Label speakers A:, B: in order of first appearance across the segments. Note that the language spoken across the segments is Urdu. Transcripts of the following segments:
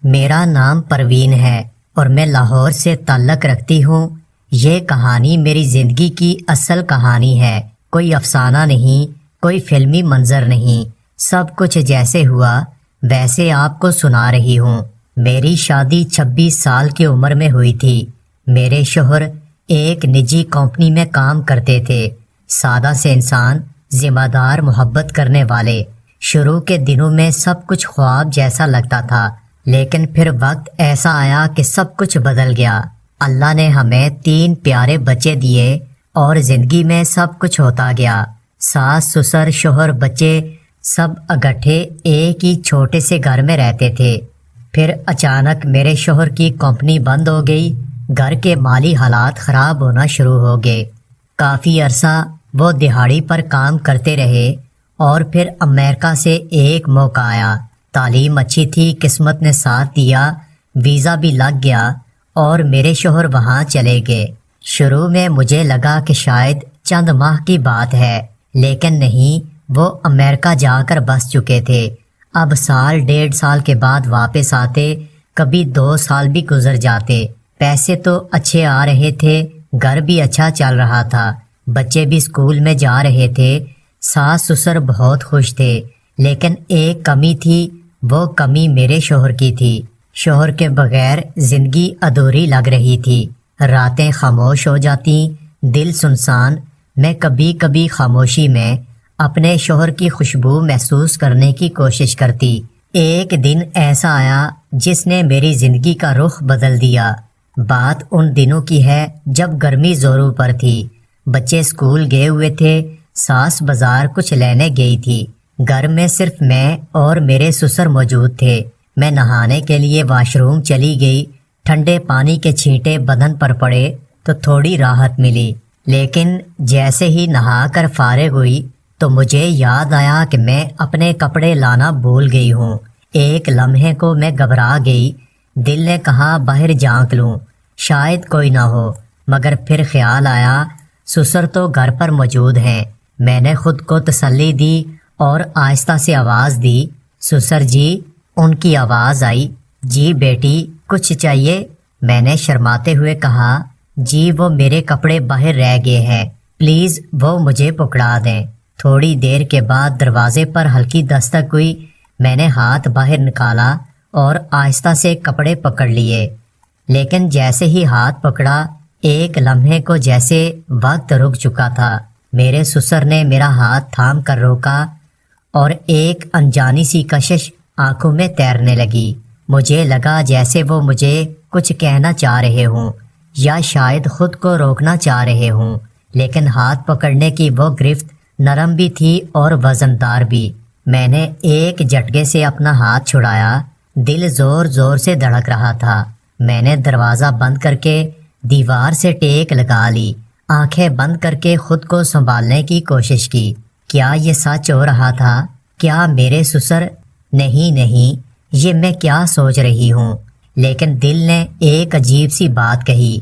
A: میرا نام پروین ہے اور میں لاہور سے تعلق رکھتی ہوں۔ یہ کہانی میری زندگی کی اصل کہانی ہے، کوئی افسانہ نہیں، کوئی فلمی منظر نہیں، سب کچھ جیسے ہوا ویسے آپ کو سنا رہی ہوں۔ میری شادی 26 سال کی عمر میں ہوئی تھی۔ میرے شوہر ایک نجی کمپنی میں کام کرتے تھے، سادہ سے انسان، ذمہ دار، محبت کرنے والے۔ شروع کے دنوں میں سب کچھ خواب جیسا لگتا تھا، لیکن پھر وقت ایسا آیا کہ سب کچھ بدل گیا۔ اللہ نے ہمیں 3 پیارے بچے دیے اور زندگی میں سب کچھ ہوتا گیا۔ ساس، سسر، شوہر، بچے سب اکٹھے ایک ہی چھوٹے سے گھر میں رہتے تھے۔ پھر اچانک میرے شوہر کی کمپنی بند ہو گئی، گھر کے مالی حالات خراب ہونا شروع ہو گئے۔ کافی عرصہ وہ دہاڑی پر کام کرتے رہے اور پھر امریکہ سے ایک موقع آیا۔ تعلیم اچھی تھی، قسمت نے ساتھ دیا، ویزا بھی لگ گیا اور میرے شوہر وہاں چلے گئے۔ شروع میں مجھے لگا کہ شاید چند ماہ کی بات ہے، لیکن نہیں، وہ امریکہ جا کر بس چکے تھے۔ اب سال 1.5 سال کے بعد واپس آتے، کبھی 2 سال بھی گزر جاتے۔ پیسے تو اچھے آ رہے تھے، گھر بھی اچھا چل رہا تھا، بچے بھی اسکول میں جا رہے تھے، ساس سسر بہت خوش تھے۔ لیکن ایک کمی تھی، وہ کمی میرے شوہر کی تھی۔ شوہر کے بغیر زندگی ادھوری لگ رہی تھی، راتیں خاموش ہو جاتی، دل سنسان۔ میں کبھی کبھی خاموشی میں اپنے شوہر کی خوشبو محسوس کرنے کی کوشش کرتی۔ ایک دن ایسا آیا جس نے میری زندگی کا رخ بدل دیا۔ بات ان دنوں کی ہے جب گرمی زوروں پر تھی، بچے اسکول گئے ہوئے تھے، ساس بازار کچھ لینے گئی تھی، گھر میں صرف میں اور میرے سسر موجود تھے۔ میں نہانے کے لیے واش روم چلی گئی، ٹھنڈے پانی کے چھینٹے بدن پر پڑے تو تھوڑی راحت ملی، لیکن جیسے ہی نہا کر فارغ ہوئی تو مجھے یاد آیا کہ میں اپنے کپڑے لانا بھول گئی ہوں۔ ایک لمحے کو میں گھبرا گئی، دل نے کہا باہر جھانک لوں، شاید کوئی نہ ہو، مگر پھر خیال آیا سسر تو گھر پر موجود ہیں۔ میں نے خود کو تسلی دی اور آہستہ سے آواز دی، سسر جی۔ ان کی آواز آئی، جی بیٹی، کچھ چاہیے؟ میں نے شرماتے ہوئے کہا، جی وہ میرے کپڑے باہر رہ گئے ہیں، پلیز وہ مجھے پکڑا دیں۔ تھوڑی دیر کے بعد دروازے پر ہلکی دستک ہوئی، میں نے ہاتھ باہر نکالا اور آہستہ سے کپڑے پکڑ لیے، لیکن جیسے ہی ہاتھ پکڑا ایک لمحے کو جیسے وقت رک چکا تھا۔ میرے سسر نے میرا ہاتھ تھام کر روکا اور ایک انجانی سی کشش آنکھوں میں تیرنے لگی۔ مجھے لگا جیسے وہ مجھے کچھ کہنا چاہ رہے ہوں یا شاید خود کو روکنا چاہ رہے ہوں، لیکن ہاتھ پکڑنے کی وہ گرفت نرم بھی تھی اور وزندار بھی۔ میں نے ایک جھٹکے سے اپنا ہاتھ چھڑایا، دل زور زور سے دھڑک رہا تھا۔ میں نے دروازہ بند کر کے دیوار سے ٹیک لگا لی، آنکھیں بند کر کے خود کو سنبھالنے کی کوشش کی۔ کیا یہ سچ ہو رہا تھا؟ کیا میرے سسر؟ نہیں، یہ میں کیا سوچ رہی ہوں؟ لیکن دل نے ایک عجیب سی بات کہی،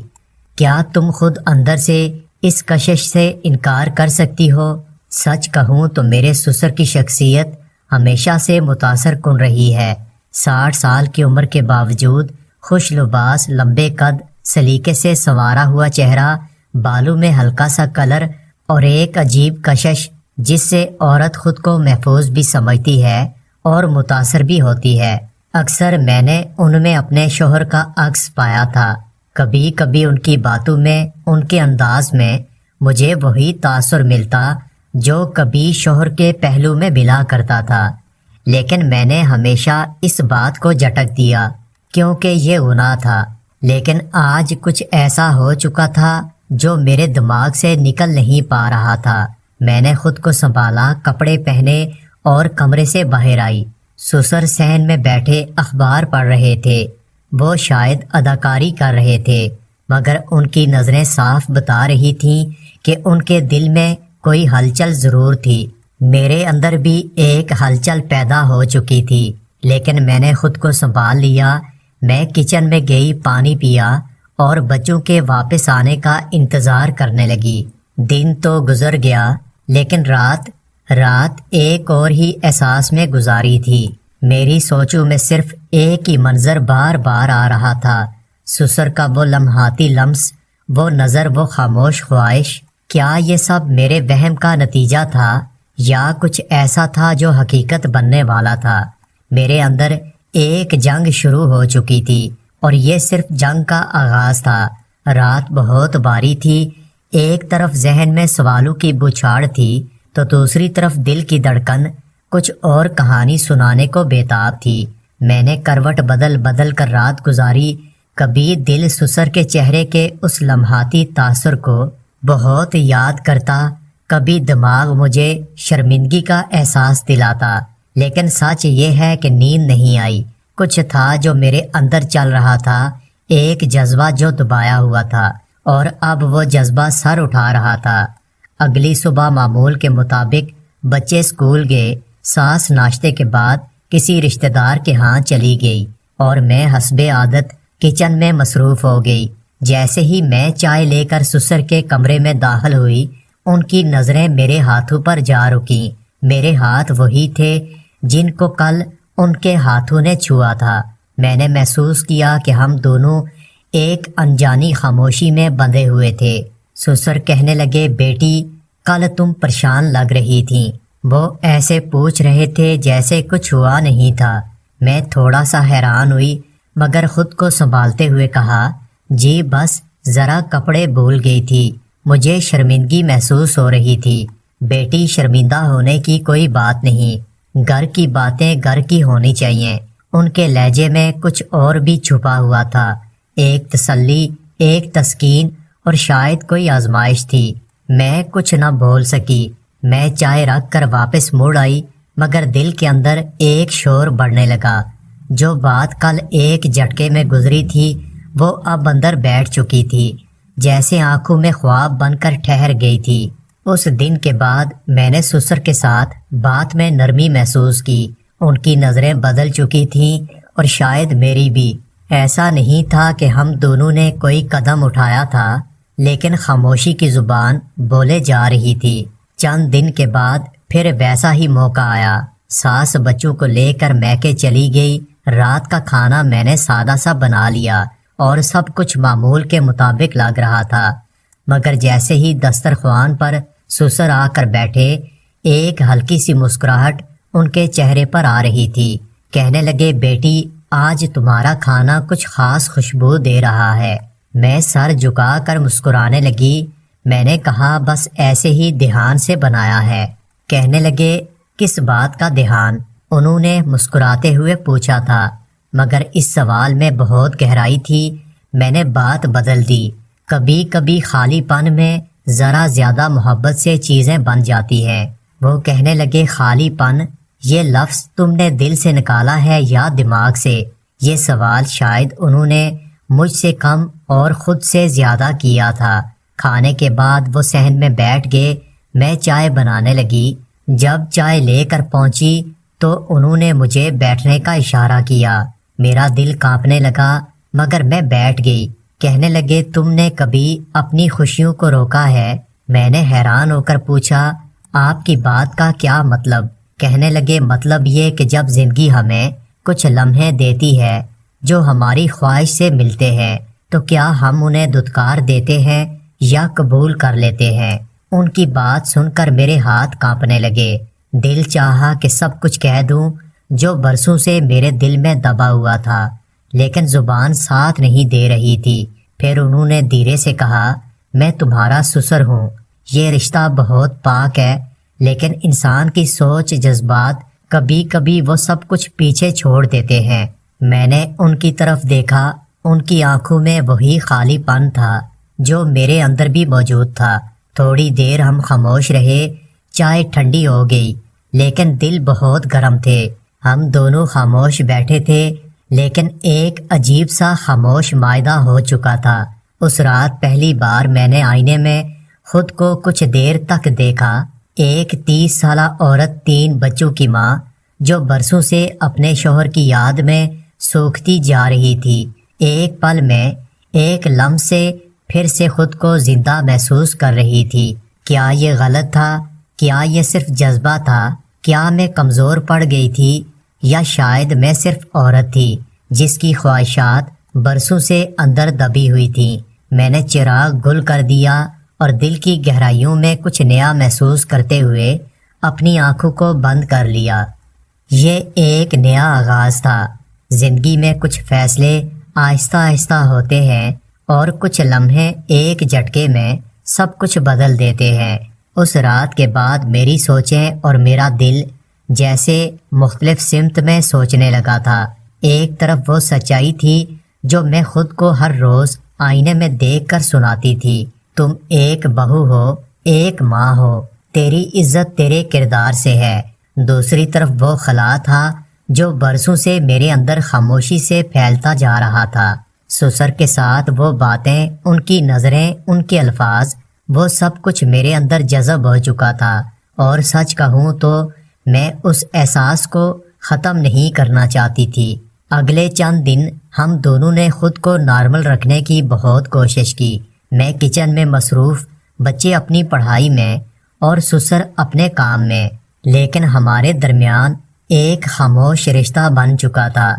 A: کیا تم خود اندر سے اس کشش سے انکار کر سکتی ہو؟ سچ کہوں تو میرے سسر کی شخصیت ہمیشہ سے متاثر کن رہی ہے۔ 60 سال کی عمر کے باوجود خوش لباس، لمبے قد، سلیقے سے سنوارا ہوا چہرہ، بالوں میں ہلکا سا کلر اور ایک عجیب کشش جس سے عورت خود کو محفوظ بھی سمجھتی ہے اور متاثر بھی ہوتی ہے۔ اکثر میں نے ان میں اپنے شوہر کا عکس پایا تھا۔ کبھی کبھی ان کی باتوں میں، ان کے انداز میں مجھے وہی تاثر ملتا جو کبھی شوہر کے پہلو میں ملا کرتا تھا، لیکن میں نے ہمیشہ اس بات کو جھٹک دیا کیونکہ یہ گناہ تھا۔ لیکن آج کچھ ایسا ہو چکا تھا جو میرے دماغ سے نکل نہیں پا رہا تھا۔ میں نے خود کو سنبھالا، کپڑے پہنے اور کمرے سے باہر آئی۔ سسر صحن میں بیٹھے اخبار پڑھ رہے تھے، وہ شاید اداکاری کر رہے تھے، مگر ان کی نظریں صاف بتا رہی تھیں کہ ان کے دل میں کوئی ہلچل ضرور تھی۔ میرے اندر بھی ایک ہلچل پیدا ہو چکی تھی، لیکن میں نے خود کو سنبھال لیا۔ میں کچن میں گئی، پانی پیا اور بچوں کے واپس آنے کا انتظار کرنے لگی۔ دن تو گزر گیا، لیکن رات ایک اور ہی احساس میں گزاری تھی۔ میری سوچوں میں صرف ایک ہی منظر بار بار آ رہا تھا، سسر کا وہ لمحاتی لمس، وہ نظر، وہ خاموش خواہش۔ کیا یہ سب میرے وہم کا نتیجہ تھا یا کچھ ایسا تھا جو حقیقت بننے والا تھا؟ میرے اندر ایک جنگ شروع ہو چکی تھی اور یہ صرف جنگ کا آغاز تھا۔ رات بہت باری تھی، ایک طرف ذہن میں سوالوں کی بوچھاڑ تھی تو دوسری طرف دل کی دھڑکن کچھ اور کہانی سنانے کو بےتاب تھی۔ میں نے کروٹ بدل بدل کر رات گزاری، کبھی دل سسر کے چہرے کے اس لمحاتی تاثر کو بہت یاد کرتا، کبھی دماغ مجھے شرمندگی کا احساس دلاتا، لیکن سچ یہ ہے کہ نیند نہیں آئی۔ کچھ تھا جو میرے اندر چل رہا تھا، ایک جذبہ جو دبایا ہوا تھا اور اب وہ جذبہ سر اٹھا رہا تھا۔ اگلی صبح معمول کے مطابق بچے اسکول گئے، ساس ناشتے کے بعد کسی رشتہ دار کے ہاں چلی گئی اور میں حسب عادت کچن میں مصروف ہو گئی۔ جیسے ہی میں چائے لے کر سسر کے کمرے میں داخل ہوئی، ان کی نظریں میرے ہاتھوں پر جا رکیں۔ میرے ہاتھ وہی تھے جن کو کل ان کے ہاتھوں نے چھوا تھا۔ میں نے محسوس کیا کہ ہم دونوں ایک انجانی خاموشی میں بندھے ہوئے تھے۔ سسر کہنے لگے، بیٹی کل تم پریشان لگ رہی تھیں۔ وہ ایسے پوچھ رہے تھے جیسے کچھ ہوا نہیں تھا۔ میں تھوڑا سا حیران ہوئی مگر خود کو سنبھالتے ہوئے کہا، جی بس ذرا کپڑے بھول گئی تھی، مجھے شرمندگی محسوس ہو رہی تھی۔ بیٹی شرمندہ ہونے کی کوئی بات نہیں، گھر کی باتیں گھر کی ہونی چاہیے۔ ان کے لہجے میں کچھ اور بھی چھپا ہوا تھا، ایک تسلی، ایک تسکین اور شاید کوئی آزمائش تھی۔ میں کچھ نہ بول سکی۔ میں چائے رکھ کر واپس مڑ آئی مگر دل کے اندر ایک شور بڑھنے لگا۔ جو بات کل ایک جھٹکے میں گزری تھی وہ اب اندر بیٹھ چکی تھی، جیسے آنکھوں میں خواب بن کر ٹھہر گئی تھی۔ اس دن کے بعد میں نے سسر کے ساتھ بات میں نرمی محسوس کی۔ ان کی نظریں بدل چکی تھیں اور شاید میری بھی۔ ایسا نہیں تھا کہ ہم دونوں نے کوئی قدم اٹھایا تھا، لیکن خاموشی کی زبان بولے جا رہی تھی۔ چند دن کے بعد پھر ویسا ہی موقع آیا۔ ساس بچوں کو لے کر میکے چلی گئی۔ رات کا کھانا میں نے سادہ سا بنا لیا اور سب کچھ معمول کے مطابق لگ رہا تھا، مگر جیسے ہی دسترخوان پر سسر آ کر بیٹھے، ایک ہلکی سی مسکراہٹ ان کے چہرے پر آ رہی تھی۔ کہنے لگے، بیٹی آج تمہارا کھانا کچھ خاص خوشبو دے رہا ہے۔ میں سر جھکا کر مسکرانے لگی۔ میں نے کہا، بس ایسے ہی دھیان سے بنایا ہے۔ کہنے لگے، کس بات کا دھیان؟ انہوں نے مسکراتے ہوئے پوچھا تھا، مگر اس سوال میں بہت گہرائی تھی۔ میں نے بات بدل دی، کبھی کبھی خالی پن میں ذرا زیادہ محبت سے چیزیں بن جاتی ہیں۔ وہ کہنے لگے، خالی پن، یہ لفظ تم نے دل سے نکالا ہے یا دماغ سے؟ یہ سوال شاید انہوں نے مجھ سے کم اور خود سے زیادہ کیا تھا۔ کھانے کے بعد وہ صحن میں بیٹھ گئے، میں چائے بنانے لگی۔ جب چائے لے کر پہنچی تو انہوں نے مجھے بیٹھنے کا اشارہ کیا۔ میرا دل کانپنے لگا مگر میں بیٹھ گئی۔ کہنے لگے، تم نے کبھی اپنی خوشیوں کو روکا ہے؟ میں نے حیران ہو کر پوچھا، آپ کی بات کا کیا مطلب؟ کہنے لگے، مطلب یہ کہ جب زندگی ہمیں کچھ لمحے دیتی ہے جو ہماری خواہش سے ملتے ہیں تو کیا ہم انہیں دھتکار دیتے ہیں یا قبول کر لیتے ہیں؟ ان کی بات سن کر میرے ہاتھ کانپنے لگے۔ دل چاہا کہ سب کچھ کہہ دوں جو برسوں سے میرے دل میں دبا ہوا تھا، لیکن زبان ساتھ نہیں دے رہی تھی۔ پھر انہوں نے دھیرے سے کہا، میں تمہارا سسر ہوں، یہ رشتہ بہت پاک ہے، لیکن انسان کی سوچ، جذبات کبھی کبھی وہ سب کچھ پیچھے چھوڑ دیتے ہیں۔ میں نے ان کی طرف دیکھا، ان کی آنکھوں میں وہی خالی پن تھا جو میرے اندر بھی موجود تھا۔ تھوڑی دیر ہم خاموش رہے، چائے ٹھنڈی ہو گئی لیکن دل بہت گرم تھے۔ ہم دونوں خاموش بیٹھے تھے لیکن ایک عجیب سا خاموش معاہدہ ہو چکا تھا۔ اس رات پہلی بار میں نے آئینے میں خود کو کچھ دیر تک دیکھا، ایک 30 سالہ عورت، 3 بچوں کی ماں جو برسوں سے اپنے شوہر کی یاد میں سوکھتی جا رہی تھی۔ ایک پل میں، ایک لمح سے پھر سے خود کو زندہ محسوس کر رہی تھی۔ کیا یہ غلط تھا؟ کیا یہ صرف جذبہ تھا؟ کیا میں کمزور پڑ گئی تھی یا شاید میں صرف عورت تھی جس کی خواہشات برسوں سے اندر دبی ہوئی تھیں۔ میں نے چراغ گل کر دیا اور دل کی گہرائیوں میں کچھ نیا محسوس کرتے ہوئے اپنی آنکھوں کو بند کر لیا۔ یہ ایک نیا آغاز تھا۔ زندگی میں کچھ فیصلے آہستہ آہستہ ہوتے ہیں اور کچھ لمحے ایک جھٹکے میں سب کچھ بدل دیتے ہیں۔ اس رات کے بعد میری سوچیں اور میرا دل جیسے مختلف سمت میں سوچنے لگا تھا۔ ایک طرف وہ سچائی تھی جو میں خود کو ہر روز آئینے میں دیکھ کر سناتی تھی، تم ایک بہو ہو، ایک ماں ہو، تیری عزت تیرے کردار سے ہے۔ دوسری طرف وہ خلا تھا جو برسوں سے میرے اندر خاموشی سے پھیلتا جا رہا تھا۔ سسر کے ساتھ وہ باتیں، ان کی نظریں، ان کے الفاظ، وہ سب کچھ میرے اندر جذب ہو چکا تھا، اور سچ کہوں تو میں اس احساس کو ختم نہیں کرنا چاہتی تھی۔ اگلے چند دن ہم دونوں نے خود کو نارمل رکھنے کی بہت کوشش کی۔ میں کچن میں مصروف، بچے اپنی پڑھائی میں اور سسر اپنے کام میں، لیکن ہمارے درمیان ایک خاموش رشتہ بن چکا تھا۔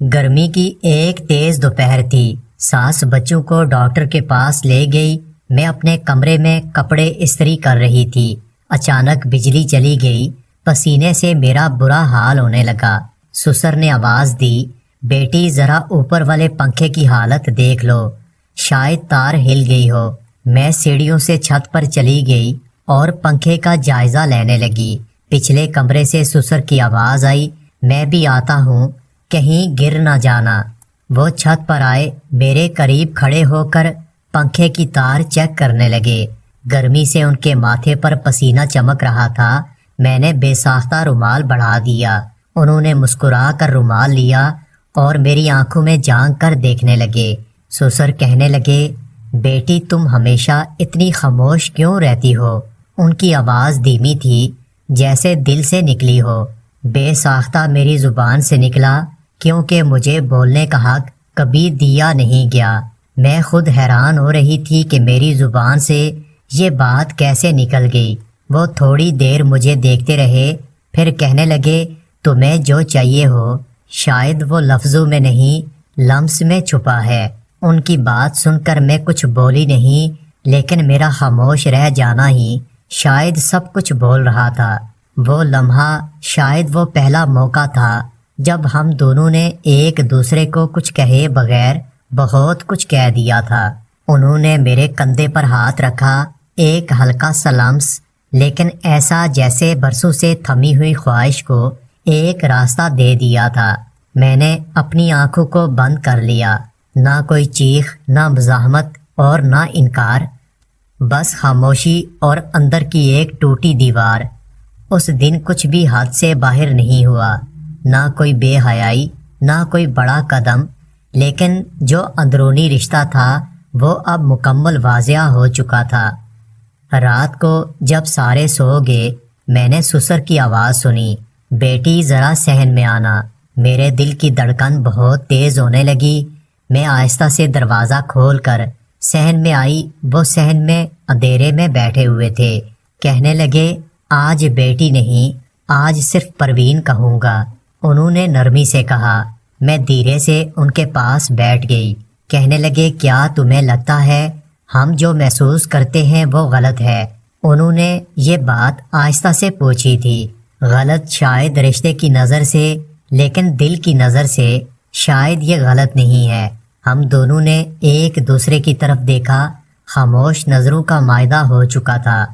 A: گرمی کی ایک تیز دوپہر تھی۔ ساس بچوں کو ڈاکٹر کے پاس لے گئی۔ میں اپنے کمرے میں کپڑے استری کر رہی تھی۔ اچانک بجلی چلی گئی۔ پسینے سے میرا برا حال ہونے لگا۔ سسر نے آواز دی، بیٹی ذرا اوپر والے پنکھے کی حالت دیکھ لو، شاید تار ہل گئی ہو۔ میں سیڑھیوں سے چھت پر چلی گئی اور پنکھے کا جائزہ لینے لگی۔ پچھلے کمرے سے سسر کی آواز آئی، میں بھی آتا ہوں، کہیں گر نہ جانا۔ وہ چھت پر آئے، میرے قریب کھڑے ہو کر پنکھے کی تار چیک کرنے لگے۔ گرمی سے ان کے ماتھے پر پسینہ چمک رہا تھا۔ میں نے بے ساختہ رومال بڑھا دیا۔ انہوں نے مسکرا کر رومال لیا اور میری آنکھوں میں جھانک کر دیکھنے لگے۔ سسر کہنے لگے، بیٹی تم ہمیشہ اتنی خاموش کیوں رہتی ہو؟ ان کی آواز دھیمی تھی، جیسے دل سے نکلی ہو۔ بے ساختہ میری زبان سے نکلا، کیونکہ مجھے بولنے کا حق کبھی دیا نہیں گیا۔ میں خود حیران ہو رہی تھی کہ میری زبان سے یہ بات کیسے نکل گئی۔ وہ تھوڑی دیر مجھے دیکھتے رہے، پھر کہنے لگے، تمہیں جو چاہیے ہو شاید وہ لفظوں میں نہیں لمس میں چھپا ہے۔ ان کی بات سن کر میں کچھ بولی نہیں، لیکن میرا خاموش رہ جانا ہی شاید سب کچھ بول رہا تھا۔ وہ لمحہ شاید وہ پہلا موقع تھا جب ہم دونوں نے ایک دوسرے کو کچھ کہے بغیر بہت کچھ کہہ دیا تھا۔ انہوں نے میرے کندھے پر ہاتھ رکھا، ایک ہلکا سا لمس، لیکن ایسا جیسے برسوں سے تھمی ہوئی خواہش کو ایک راستہ دے دیا تھا۔ میں نے اپنی آنکھوں کو بند کر لیا، نہ کوئی چیخ، نہ مزاحمت اور نہ انکار، بس خاموشی اور اندر کی ایک ٹوٹی دیوار۔ اس دن کچھ بھی حد سے باہر نہیں ہوا، نہ کوئی بے حیائی، نہ کوئی بڑا قدم، لیکن جو اندرونی رشتہ تھا وہ اب مکمل واضح ہو چکا تھا۔ رات کو جب سارے سو گئے، میں نے سسر کی آواز سنی، بیٹی ذرا صحن میں آنا۔ میرے دل کی دھڑکن بہت تیز ہونے لگی۔ میں آہستہ سے دروازہ کھول کر صحن میں آئی۔ وہ صحن میں اندھیرے میں بیٹھے ہوئے تھے۔ کہنے لگے، آج بیٹی نہیں، آج صرف پروین کہوں گا۔ انہوں نے نرمی سے کہا۔ میں دھیرے سے ان کے پاس بیٹھ گئی۔ کہنے لگے، کیا تمہیں لگتا ہے ہم جو محسوس کرتے ہیں وہ غلط ہے؟ انہوں نے یہ بات آہستہ سے پوچھی تھی۔ غلط شاید رشتے کی نظر سے، لیکن دل کی نظر سے شاید یہ غلط نہیں ہے۔ ہم دونوں نے ایک دوسرے کی طرف دیکھا، خاموش نظروں کا معاہدہ ہو چکا تھا۔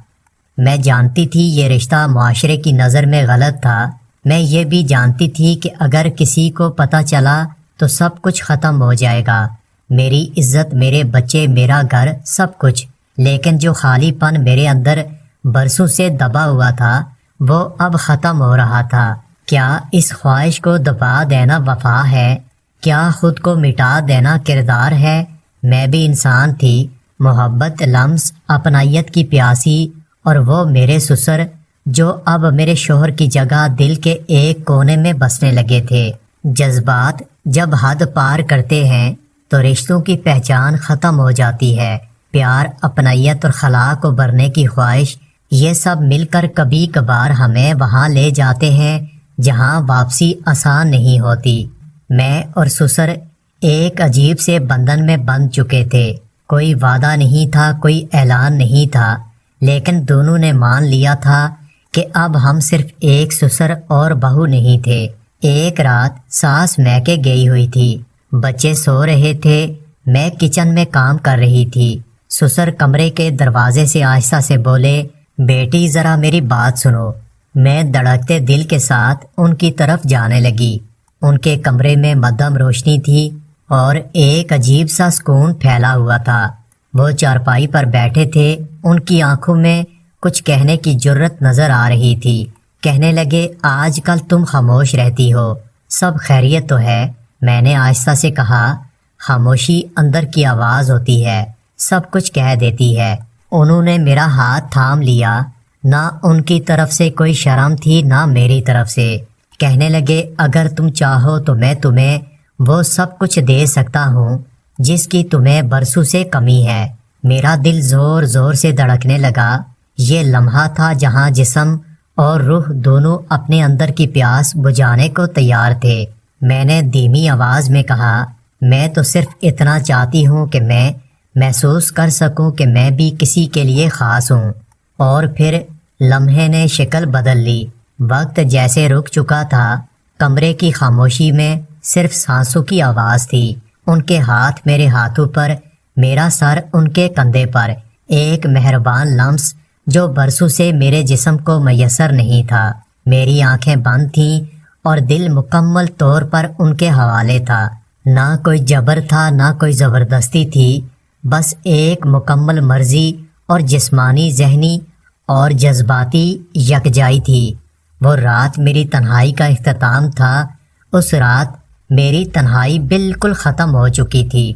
A: میں جانتی تھی یہ رشتہ معاشرے کی نظر میں غلط تھا۔ میں یہ بھی جانتی تھی کہ اگر کسی کو پتہ چلا تو سب کچھ ختم ہو جائے گا، میری عزت، میرے بچے، میرا گھر، سب کچھ۔ لیکن جو خالی پن میرے اندر برسوں سے دبا ہوا تھا وہ اب ختم ہو رہا تھا۔ کیا اس خواہش کو دبا دینا وفا ہے؟ کیا خود کو مٹا دینا کردار ہے؟ میں بھی انسان تھی، محبت، لمس، اپنائیت کی پیاسی، اور وہ میرے سسر جو اب میرے شوہر کی جگہ دل کے ایک کونے میں بسنے لگے تھے۔ جذبات جب حد پار کرتے ہیں تو رشتوں کی پہچان ختم ہو جاتی ہے۔ پیار، اپنائیت اور خلا کو بھرنے کی خواہش، یہ سب مل کر کبھی کبھار ہمیں وہاں لے جاتے ہیں جہاں واپسی آسان نہیں ہوتی۔ میں اور سسر ایک عجیب سے بندھن میں بندھ چکے تھے۔ کوئی وعدہ نہیں تھا، کوئی اعلان نہیں تھا، لیکن دونوں نے مان لیا تھا کہ اب ہم صرف ایک سسر اور بہو نہیں تھے۔ ایک رات ساس میکے گئی ہوئی تھی، بچے سو رہے تھے، میں کچن میں کام کر رہی تھی۔ سسر کمرے کے دروازے سے آہستہ سے بولے، بیٹی ذرا میری بات سنو۔ میں دھڑکتے دل کے ساتھ ان کی طرف جانے لگی۔ ان کے کمرے میں مدھم روشنی تھی اور ایک عجیب سا سکون پھیلا ہوا تھا۔ وہ چارپائی پر بیٹھے تھے، ان کی آنکھوں میں کچھ کہنے کی جرت نظر آ رہی تھی۔ کہنے لگے، آج کل تم خاموش رہتی ہو، سب خیریت تو ہے؟ میں نے آہستہ سے کہا، خاموشی اندر کی آواز ہوتی ہے، سب کچھ کہہ دیتی ہے۔ انہوں نے میرا ہاتھ تھام لیا، نہ ان کی طرف سے کوئی شرم تھی نہ میری طرف سے۔ کہنے لگے، اگر تم چاہو تو میں تمہیں وہ سب کچھ دے سکتا ہوں جس کی تمہیں برسوں سے کمی ہے۔ میرا دل زور زور سے دھڑکنے لگا۔ یہ لمحہ تھا جہاں جسم اور روح دونوں اپنے اندر کی پیاس بجھانے کو تیار تھے۔ میں نے دھیمی آواز میں کہا، میں تو صرف اتنا چاہتی ہوں کہ میں محسوس کر سکوں کہ میں بھی کسی کے لیے خاص ہوں۔ اور پھر لمحے نے شکل بدل لی۔ وقت جیسے رک چکا تھا، کمرے کی خاموشی میں صرف سانسوں کی آواز تھی۔ ان کے ہاتھ میرے ہاتھوں پر، میرا سر ان کے کندھے پر، ایک مہربان لمس جو برسوں سے میرے جسم کو میسر نہیں تھا۔ میری آنکھیں بند تھیں اور دل مکمل طور پر ان کے حوالے تھا۔ نہ کوئی جبر تھا نہ کوئی زبردستی تھی، بس ایک مکمل مرضی اور جسمانی، ذہنی اور جذباتی یکجائی تھی۔ وہ رات میری تنہائی کا اختتام تھا۔ اس رات میری تنہائی بالکل ختم ہو چکی تھی۔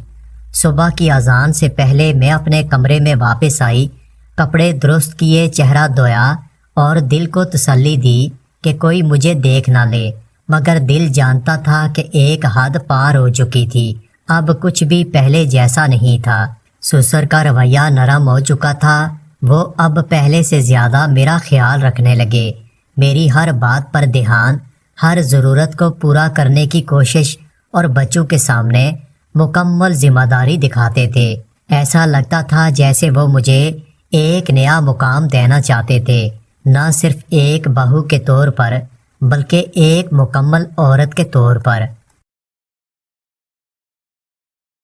A: صبح کی اذان سے پہلے میں اپنے کمرے میں واپس آئی، کپڑے درست کیے، چہرہ دھویا اور دل کو تسلی دی کہ کوئی مجھے دیکھ نہ لے، مگر دل جانتا تھا کہ ایک حد پار ہو چکی تھی۔ اب کچھ بھی پہلے جیسا نہیں تھا۔ سسر کا رویہ نرم ہو چکا تھا، وہ اب پہلے سے زیادہ میرا خیال رکھنے لگے، میری ہر بات پر دھیان، ہر ضرورت کو پورا کرنے کی کوشش، اور بچوں کے سامنے مکمل ذمہ داری دکھاتے تھے۔ ایسا لگتا تھا جیسے وہ مجھے ایک نیا مقام دینا چاہتے تھے، نہ صرف ایک بہو کے طور پر بلکہ ایک مکمل عورت کے طور پر۔